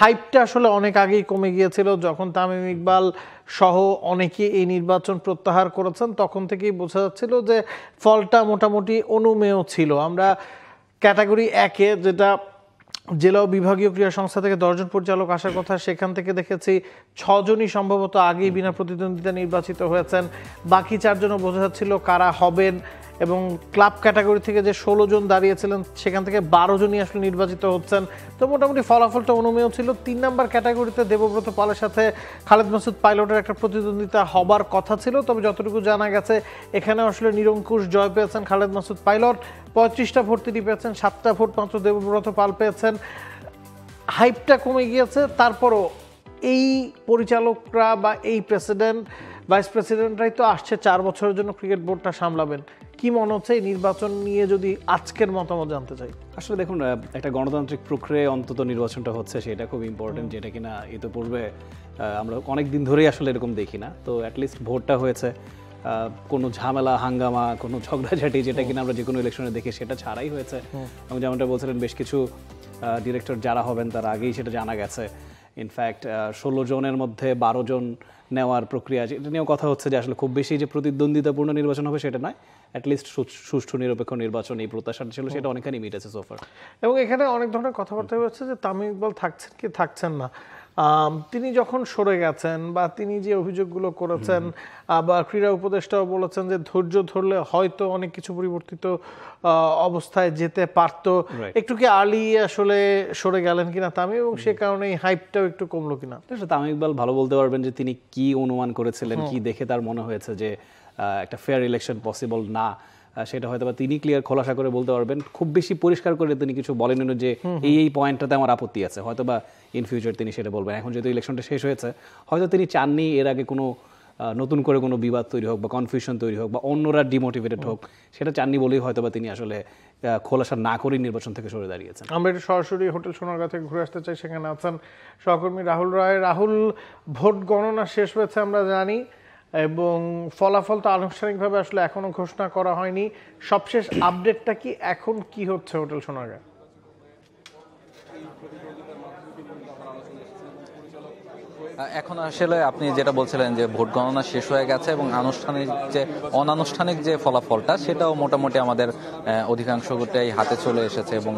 হাইপটা আসলে অনেক আগেই কমে গিয়েছিল যখন তামিম ইকবাল সহ অনেকে এই নির্বাচন প্রত্যাহার করেছেন, তখন থেকেই বোঝা যাচ্ছিল যে ফলটা মোটামুটি অনুমেয় ছিল। আমরা ক্যাটাগরি 1-এ, যেটা জেলা ও বিভাগীয় ক্রীড়া সংস্থা থেকে 10 জন পরিচালক আসার কথা, সেখান থেকে দেখেছি 6 জনই সম্ভবত আগেই বিনা প্রতিদ্বন্দ্বিতা নির্বাচিত হয়েছেন। বাকি 4 জনও বোঝা যাচ্ছিল কারা হবেন, এবং ক্লাব ক্যাটাগরি থেকে যে 16 জন দাঁড়িয়েছিলেন সেখান থেকে 12 জনই আসলে নির্বাচিত হচ্ছেন। তো মোটামুটি ফলাফলটা অনুমেয় ছিল। 3 নম্বর ক্যাটাগরিতে দেবব্রত পালের সাথে খালেদ মাসুদ পাইলটের একটা প্রতিদ্বন্দ্বিতা হবার কথা ছিল, তবে যতটুকু জানা গেছে এখানে আসলে নিরঙ্কুশ জয় পেয়েছেন খালেদ মাসুদ পাইলট। 35টা ভোট তিনি পেয়েছেন, 7টা ভোট মাত্র দেবব্রত পাল পেয়েছেন। হাইপটা কমে গিয়েছে, তারপরও এই পরিচালকরা বা এই প্রেসিডেন্ট ভাইস প্রেসিডেন্টরাই তো আসছে 4 বছরের জন্য ক্রিকেট বোর্ডটা সামলাবেন। কি মনে হচ্ছে এই নির্বাচন নিয়ে যদি আজকের মতামত জানতে চাই? আসলে দেখুন, একটা গণতান্ত্রিক প্রক্রিয়ায় অন্তত নির্বাচনটা হচ্ছে, সেটা খুব ইম্পর্টেন্ট, যেটা কিনা ইতিপূর্বে আমরা অনেক দিন ধরেই আসলে এরকম দেখি না। তো অ্যাটলিস্ট ভোটটা হয়েছে, কোনো ঝামেলা হাঙ্গামা, কোনো ঝগড়াঝাটি যেটা কিনা আমরা যে কোনো ইলেকশনে দেখি সেটা ছাড়াই হয়েছে। এবং যেমনটা বলছিলেন, বেশ কিছু ডিরেক্টর যারা হবেন তার আগেই সেটা জানা গেছে। ইনফ্যাক্ট 16 জনের মধ্যে 12 জন নেওয়ার প্রক্রিয়া, এটা নিয়েও কথা হচ্ছে যে আসলে খুব বেশি যে প্রতিদ্বন্দ্বিতাপূর্ণ নির্বাচন হবে সেটা নয়, অ্যাটলিস্ট সুষ্ঠু নিরপেক্ষ নির্বাচন এই প্রত্যাশাটা ছিল, সেটা অনেকখানি মিটেছে সোফার। এবং এখানে অনেক ধরনের কথাবার্তা হচ্ছে যে তামিম ইকবাল থাকছেন কি থাকছেন না। তিনি যখন সরে গেছেন বা তিনি যে অভিযোগগুলো করেছেন, বা ক্রীড়া উপদেষ্টাও বলেছেন যে ধৈর্য ধরলে হয়তো অনেক কিছু পরিবর্তিত অবস্থায় যেতে পারতো। একটু কি আর্লি আসলে সরে গেলেন কিনা তামিম, এবং সে কারণে হাইপটাও একটু কমলো কিনা? তামিম ইকবাল ভালো বলতে পারবেন যে তিনি কি অনুমান করেছিলেন, কি দেখে তার মনে হয়েছে যে একটা ফেয়ার ইলেকশন পসিবল না, সেটা হয়তো বা তিনি ক্লিয়ার খোলাসা করে বলতে পারবেন। খুব বেশি পরিষ্কার করে তিনি কিছু বলেন যে এই পয়েন্টটাতে আমার আপত্তি আছে, হয়তো বা ইন ফিউচার তিনি সেটা বলবেন। এখন যেহেতু ইলেকশনটা শেষ হয়েছে, হয়তো তিনি চাননি এর আগে কোনো নতুন করে কোনো বিবাদ তৈরি হোক বা কনফিউশন তৈরি হোক বা অন্যরা ডিমোটিভেটেড হোক, সেটা চাননি বলেই হয়তো বা তিনি আসলে খোলাসা না করেই নির্বাচন থেকে সরে দাঁড়িয়েছেন। আমরা একটু সরাসরি হোটেল সোনারগাঁ থেকে ঘুরে আসতে চাই, সেখানে আছেন সহকর্মী রাহুল রায়। রাহুল, ভোট গণনা শেষ হয়েছে আমরা জানি, এবং ফলাফল তো আনুষ্ঠানিকভাবে আসলে এখনো ঘোষণা করা হয়নি। সবশেষ আপডেটটা কি, এখন কি হচ্ছে হোটেল সোনারগাঁ? এখন আসলে আপনি যেটা বলছিলেন যে ভোট গণনা শেষ হয়ে গেছে এবং আনুষ্ঠানিক যে অনানুষ্ঠানিক যে ফলাফলটা সেটাও মোটামুটি আমাদের অধিকাংশটাই হাতে চলে এসেছে, এবং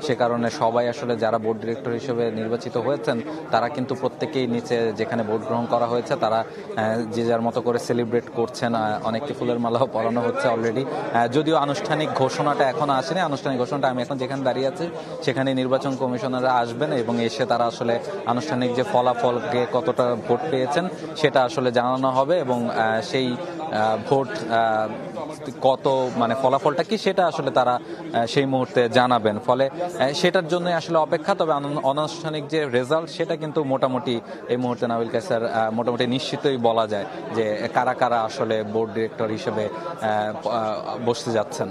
সে কারণে সবাই আসলে যারা বোর্ড ডিরেক্টর হিসেবে নির্বাচিত হয়েছেন তারা কিন্তু প্রত্যেকেই নিচে যেখানে ভোট গ্রহণ করা হয়েছে তারা যে যার মতো করে সেলিব্রেট করছেন। অনেককে ফুলের মালাও পরানো হচ্ছে অলরেডি, যদিও আনুষ্ঠানিক ঘোষণাটা এখনো আসেনি। আনুষ্ঠানিক ঘোষণাটা আমি এখন যেখানে দাঁড়িয়ে আছি সেখানে নির্বাচন কমিশনাররা আসবেন এবং এসে তারা আসলে আনুষ্ঠানিক যে ফলাফলকে কতটা ভোট পেয়েছেন সেটা আসলে জানানো হবে, এবং সেই ভোট কত মানে ফলাফলটা কি সেটা আসলে তারা সেই মুহূর্তে জানাবেন। ফলে সেটার জন্য আসলে অপেক্ষা। তবে অনানুষ্ঠানিক যে রেজাল্ট সেটা কিন্তু মোটামুটি এই মুহূর্তে নাবিল কায়সার মোটামুটি নিশ্চিতই বলা যায় যে কারা কারা আসলে বোর্ড ডিরেক্টর হিসেবে বসতে যাচ্ছেন।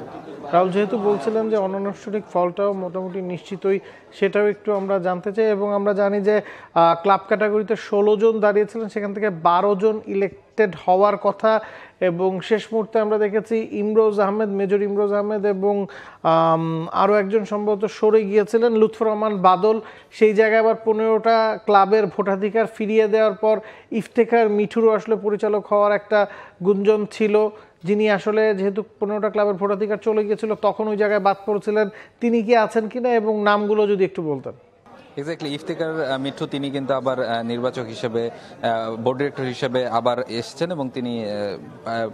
রাহুল, যেহেতু বলছিলেন যে অনানুষ্ঠানিক ফলটাও মোটামুটি নিশ্চিতই, সেটাও একটু আমরা জানতে চাই। এবং আমরা জানি যে ক্লাব ক্যাটাগরিতে 16 জন দাঁড়িয়েছিলেন, সেখান থেকে 12 জন ইলেক্টেড হওয়ার কথা, এবং শেষ মুহূর্তে আমরা দেখেছি ইমরোজ আহমেদ, মেজর ইমরোজ আহমেদ, এবং আরও একজন সম্ভবত সরে গিয়েছিলেন লুৎফর রহমান বাদল। সেই জায়গায় আবার 15টা ক্লাবের ভোটাধিকার ফিরিয়ে দেওয়ার পর ইফতেখার মিঠুরও আসলে পরিচালক হওয়ার একটা গুঞ্জন ছিল, যিনি আসলে যেহেতু 15টা ক্লাবের ভোটাধিকার চলে গিয়েছিল তখন ওই জায়গায় বাদ পড়েছিলেন। তিনি কি আছেন কিনা এবং নামগুলো যদি একটু বলতেন। এক্স্যাক্টলি, ইফতেখার মিঠু তিনি কিন্তু আবার নির্বাচক হিসেবে বোর্ড ডিরেক্টর হিসেবে আবার এসেছেন এবং তিনি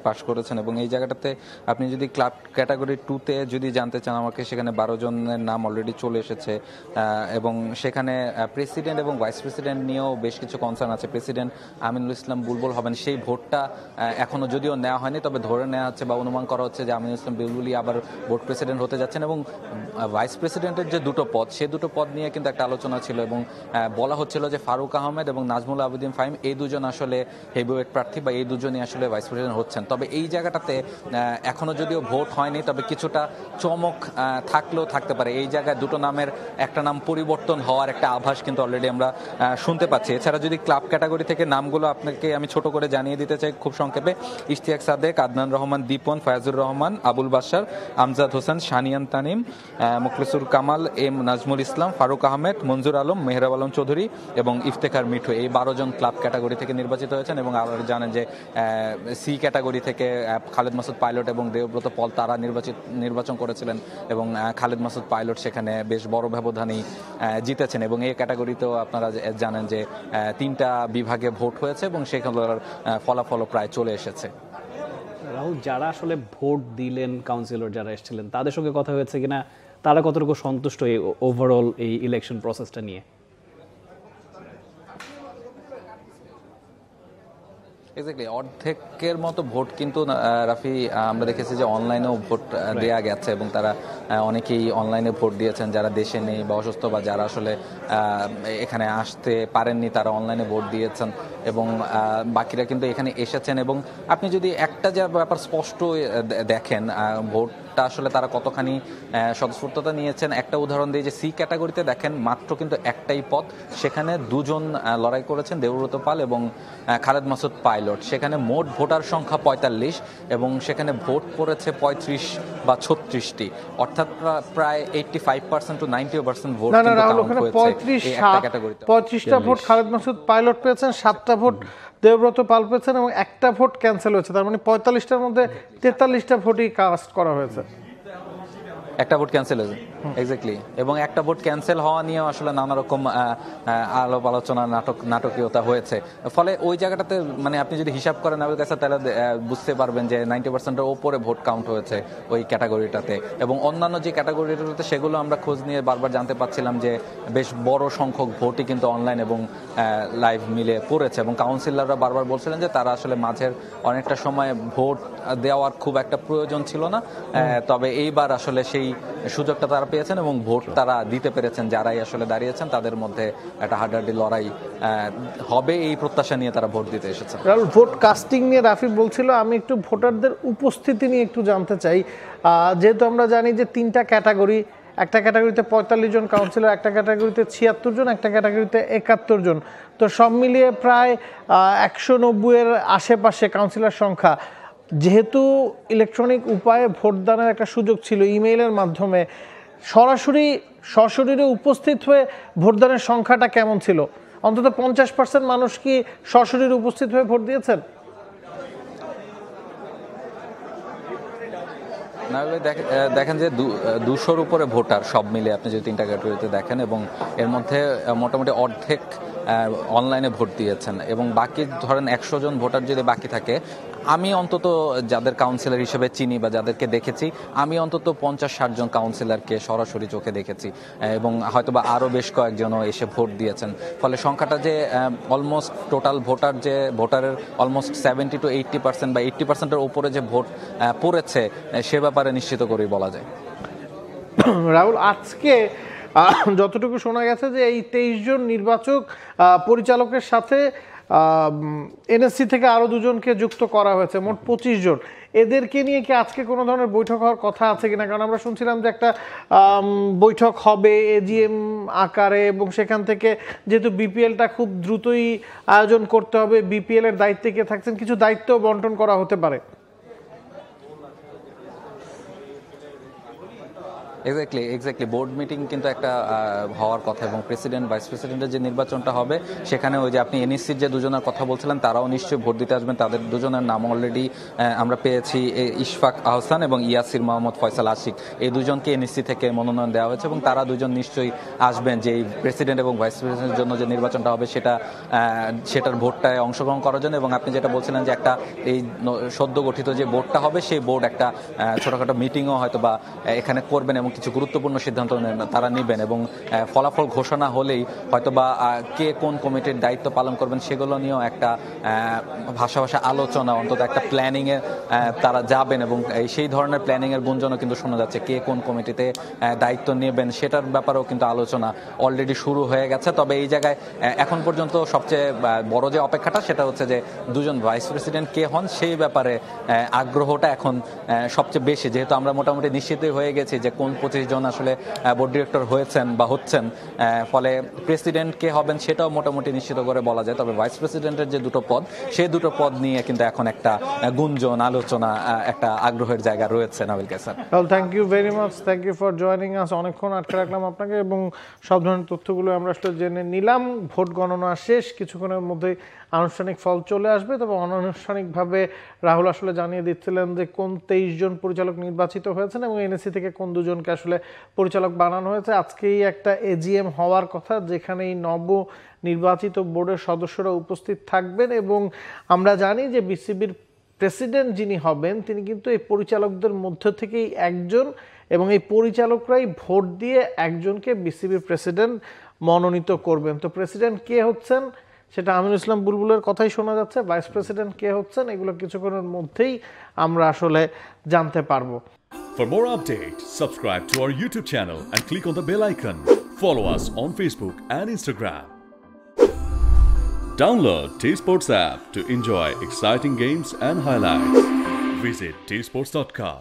পাশ করেছেন। এবং এই জায়গাটাতে আপনি যদি ক্লাব ক্যাটাগরি 2-তে যদি জানতে চান আমাকে, সেখানে 12 জনের নাম অলরেডি চলে এসেছে, এবং সেখানে প্রেসিডেন্ট এবং ভাইস প্রেসিডেন্ট নিয়েও বেশ কিছু কনসার্ন আছে। প্রেসিডেন্ট আমিনুল ইসলাম বুলবুল হবেন, সেই ভোটটা এখনো যদিও নেওয়া হয়নি, তবে ধরে নেওয়া হচ্ছে বা অনুমান করা হচ্ছে যে আমিনুল ইসলাম বুলবুলই আবার বোর্ড প্রেসিডেন্ট হতে যাচ্ছেন। এবং ভাইস প্রেসিডেন্টের যে দুটো পদ, সে দুটো পদ নিয়ে কিন্তু একটা আলোচনা ছিল, এবং বলা হচ্ছিল যে ফারুক আহমেদ এবং নাজমুল আবেদিন ফাহিম এই দুজন আসলে হেভিওয়েট প্রার্থী বা এই দুজনই আসলে ভাইস প্রেসিডেন্ট হচ্ছেন। তবে এই জায়গাটাতে এখনো যদিও ভোট হয়নি, তবে কিছুটা চমক থাকলেও থাকতে পারে। এই জায়গায় দুটো নামের একটা নাম পরিবর্তন হওয়ার একটা আভাস কিন্তু অলরেডি আমরা শুনতে পাচ্ছি। এছাড়া যদি ক্লাব ক্যাটাগরি থেকে নামগুলো আপনাকে আমি ছোট করে জানিয়ে দিতে চাই খুব সংক্ষেপে: ইশতিয়াক সাদেক, আদনান রহমান দীপন, ফায়াজুর রহমান, আবুল বাশার, আমজাদ হোসেন, শানিয়ান তানিম, মুখলিসুর কামাল, এম নাজমুল ইসলাম, ফারুক আহমেদ, মঞ্জুর আলম, মেহরাব আলম চৌধুরী এবং ইফতেখার মিঠু, এই 12 জন ক্লাব ক্যাটাগরি থেকে নির্বাচিত হয়েছেন। এবং আপনারা জানেন যে সি ক্যাটাগরি থেকে খালেদ মাসুদ পাইলট এবং দেবব্রত পল তারা নির্বাচন করেছিলেন এবং খালেদ মাসুদ পাইলট সেখানে বেশ বড় ব্যবধানেই জিতেছেন। এবং এই ক্যাটাগরিতেও আপনারা জানেন যে 3টা বিভাগে ভোট হয়েছে এবং সেখানকার ফলাফলও প্রায় চলে এসেছে। রাহুল, যারা আসলে ভোট দিলেন, কাউন্সিলর যারা এসেছিলেন, তাদের সঙ্গে কথা হয়েছে কিনা, তারা কতটুকু সন্তুষ্ট এই ওভারঅল এই ইলেকশন প্রসেসটা নিয়ে? এক্স্যাক্টলি অর্ধেকের মতো ভোট কিন্তু রাফি আমরা দেখেছি যে অনলাইনেও ভোট দেয়া গেছে এবং তারা অনেকেই অনলাইনে ভোট দিয়েছেন, যারা দেশে নেই বা অসুস্থ বা যারা আসলে এখানে আসতে পারেননি তারা অনলাইনে ভোট দিয়েছেন এবং বাকিরা কিন্তু এখানে এসেছেন। এবং আপনি যদি একটা যে ব্যাপার স্পষ্ট দেখেন ভোটটা আসলে তারা কতখানি স্বতঃস্ফূর্ততা নিয়েছেন, একটা উদাহরণ দিয়ে যে সি ক্যাটাগরিতে দেখেন মাত্র কিন্তু একটাই পদ, সেখানে 2 জন লড়াই করেছেন, দেবব্রত পাল এবং খালেদ মাসুদ পাইলট। সেখানে মোট ভোটার সংখ্যা 45 এবং সেখানে ভোট পড়েছে 35 বা 36টি, অর্থাৎ প্রায় 85% টু 90% ভোট কিন্তু কাউন্ট হয়েছে এই একটা ক্যাটাগরিতে। 35টা ভোট খালেদ মাসুদ পাইলট পেয়েছেন, 7টা ভোট দেবব্রত পাল পেয়েছেন এবং একটা ভোট ক্যান্সেল হয়েছে। তার মানে 45টার মধ্যে 43টা ভোটই কাস্ট করা হয়েছে। একটা ভোট ক্যান্সেল হয়েছে, এক্স্যাক্টলি। এবং একটা ভোট ক্যান্সেল হওয়া নিয়েও আসলে নানা রকম আলাপ আলোচনা নাটকীয়তা হয়েছে। ফলে ওই জায়গাটাতে মানে আপনি যদি হিসাব করেন আমার কাছে, তাহলে বুঝতে পারবেন যে 90%-এর ওপরে ভোট কাউন্ট হয়েছে ওই ক্যাটাগরিটাতে। এবং অন্যান্য যে ক্যাটাগরিটাতে সেগুলো আমরা খোঁজ নিয়ে বারবার জানতে পারছিলাম যে বেশ বড় সংখ্যক ভোটই কিন্তু অনলাইন এবং লাইভ মিলে পড়েছে। এবং কাউন্সিলররা বারবার বলছিলেন যে তারা আসলে মাঝের অনেকটা সময় ভোট দেওয়ার খুব একটা প্রয়োজন ছিল না, তবে এইবার আসলে সেই সুযোগটা তারা পেয়েছেন এবং ভোট তারা দিতে পেরেছেন। যারাই আসলে দাঁড়িয়েছেন তাদের মধ্যে একটা হাড্ডাহাড্ডি লড়াই হবে এই প্রত্যাশা নিয়ে তারা ভোট দিতে এসেছেন। ভোট কাস্টিং নিয়ে রাফি বলছিল, আমি একটু ভোটারদের উপস্থিতি নিয়ে একটু জানতে চাই। যেহেতু আমরা জানি যে 3টা ক্যাটাগরি, একটা ক্যাটাগরিতে 45 জন কাউন্সিলর, একটা ক্যাটাগরিতে 76 জন, একটা ক্যাটাগরিতে 71 জন, তো সব মিলিয়ে প্রায় 190-এর আশেপাশে কাউন্সিলর সংখ্যা। যেহেতু ইলেকট্রনিক উপায়ে ভোটদানের একটা সুযোগ ছিল ইমেইলের মাধ্যমে, সরাসরি সশরীরে উপস্থিত হয়ে ভোটদানের সংখ্যাটা কেমন ছিল? অন্তত 50% মানুষ কি সশরীরে উপস্থিত হয়ে ভোট দিয়েছেন? না, দেখেন যে 200-র উপরে ভোটার সব মিলে আপনি যদি 3টা ক্যাটাগরিতে দেখেন এবং এর মধ্যে মোটামুটি অর্ধেক অনলাইনে ভোট দিয়েছেন এবং বাকি ধরেন 100 জন ভোটার যদি বাকি থাকে, আমি অন্তত যাদের কাউন্সিলর হিসেবে চিনি বা যাদেরকে দেখেছি, আমি অন্তত 50-60 জন কাউন্সিলরকে সরাসরি চোখে দেখেছি এবং হয়তোবা আরও বেশ কয়েকজনও এসে ভোট দিয়েছেন। ফলে সংখ্যাটা যে অলমোস্ট টোটাল ভোটারের অলমোস্ট 70 to 80% বা 80%-এর উপরে যে ভোট পড়েছে সে ব্যাপারে নিশ্চিত করেই বলা যায়। রাহুল, আজকে যতটুকু শোনা গেছে যে এই 23 জন নির্বাচক পরিচালকের সাথে এনএসসি থেকে আরো 2 জনকে যুক্ত করা হয়েছে, মোট 25 জন। এদেরকে নিয়ে কি আজকে কোনো ধরনের বৈঠক হওয়ার কথা আছে কিনা? কারণ আমরা শুনছিলাম যে একটা বৈঠক হবে এজিএম আকারে এবং সেখান থেকে যেহেতু বিপিএলটা খুব দ্রুতই আয়োজন করতে হবে, বিপিএল এর দায়িত্বে কে থাকছেন, কিছু দায়িত্ব বন্টন করা হতে পারে। এক্স্যাক্টলি বোর্ড মিটিং কিন্তু একটা হওয়ার কথা এবং প্রেসিডেন্ট ভাইস প্রেসিডেন্টের যে নির্বাচনটা হবে সেখানে ওই যে আপনি এনএসসির যে 2 জনের কথা বলছিলেন তারাও নিশ্চয়ই ভোট দিতে আসবেন। তাদের 2 জনের নাম অলরেডি আমরা পেয়েছি, ইশফাক আহসান এবং ইয়াসির মোহাম্মদ ফয়সাল আশিক। এই 2 জনকে এনএসসি থেকে মনোনয়ন দেওয়া হয়েছে এবং তারা 2 জন নিশ্চয়ই আসবেন যে এই প্রেসিডেন্ট এবং ভাইস প্রেসিডেন্টের জন্য যে নির্বাচনটা হবে সেটার ভোটটায় অংশগ্রহণ করার জন্য। এবং আপনি যেটা বলছিলেন যে একটা এই সদ্য গঠিত যে বোর্ডটা হবে সেই বোর্ড একটা ছোটখাটো মিটিংও হয়তো বা এখানে করবেন এবং কিছু গুরুত্বপূর্ণ সিদ্ধান্ত তারা নেবেন এবং ফলাফল ঘোষণা হলেই হয়তোবা কে কোন কমিটির দায়িত্ব পালন করবেন সেগুলো নিয়েও একটা ভাষা আলোচনা, অন্তত একটা প্ল্যানিংয়ে তারা যাবেন এবং সেই ধরনের প্ল্যানিংয়ের গুঞ্জনও কিন্তু শোনা যাচ্ছে। কে কোন কমিটিতে দায়িত্ব নেবেন সেটার ব্যাপারেও কিন্তু আলোচনা অলরেডি শুরু হয়ে গেছে। তবে এই জায়গায় এখন পর্যন্ত সবচেয়ে বড় যে অপেক্ষাটা সেটা হচ্ছে যে 2 জন ভাইস প্রেসিডেন্ট কে হন সেই ব্যাপারে আগ্রহটা এখন সবচেয়ে বেশি, যেহেতু আমরা মোটামুটি নিশ্চিতই হয়ে গেছি যে কোন 25 জন আসলে বোর্ড ডিরেক্টর হয়েছেন বা হচ্ছেন, ফলে প্রেসিডেন্ট কে হবেন সেটাও মোটামুটি নিশ্চিত করে বলা যায়। তবে ভাইস প্রেসিডেন্টের যে দুটো পদ, সেই দুটো পদ নিয়ে কিন্তু এখন একটা গুঞ্জন, আলোচনা, একটা আগ্রহের জায়গা রয়েছে। Nabil Kaiser, thank you very much, thank you for joining us. অনেকক্ষণ আটকে রাখলাম আপনাকে এবং সব ধরনের তথ্যগুলো আমরা আসলে জেনে নিলাম। ভোট গণনা শেষ, কিছুক্ষণের মধ্যেই আনুষ্ঠানিক ফল চলে আসবে। তবে অনানুষ্ঠানিকভাবে রাহুল আসলে জানিয়ে দিচ্ছিলেন যে কোন 23 জন পরিচালক নির্বাচিত হয়েছেন এবং এনএসসি থেকে কোন দুজনকে আসলে পরিচালক বানানো হয়েছে। আজকেই একটা এজিএম হওয়ার কথা, যেখানে এই নব নির্বাচিত বোর্ডের সদস্যরা উপস্থিত থাকবেন এবং আমরা জানি যে বিসিবির প্রেসিডেন্ট যিনি হবেন তিনি কিন্তু এই পরিচালকদের মধ্য থেকেই একজন এবং এই পরিচালকরাই ভোট দিয়ে একজনকে বিসিবির প্রেসিডেন্ট মনোনীত করবেন। তো প্রেসিডেন্ট কে হচ্ছেন সেটা আমিনুল ইসলাম বুলবুলের কথাই শোনা যাচ্ছে। ভাইস প্রেসিডেন্ট কে হচ্ছেন এগুলো কিছুক্ষণের মধ্যেই আমরা আসলে জানতে পারবো। For more updates, subscribe to our YouTube channel and click on the bell icon. Follow us on Facebook and Instagram. Download T-Sports app to enjoy exciting games and highlights. Visit tsports.com.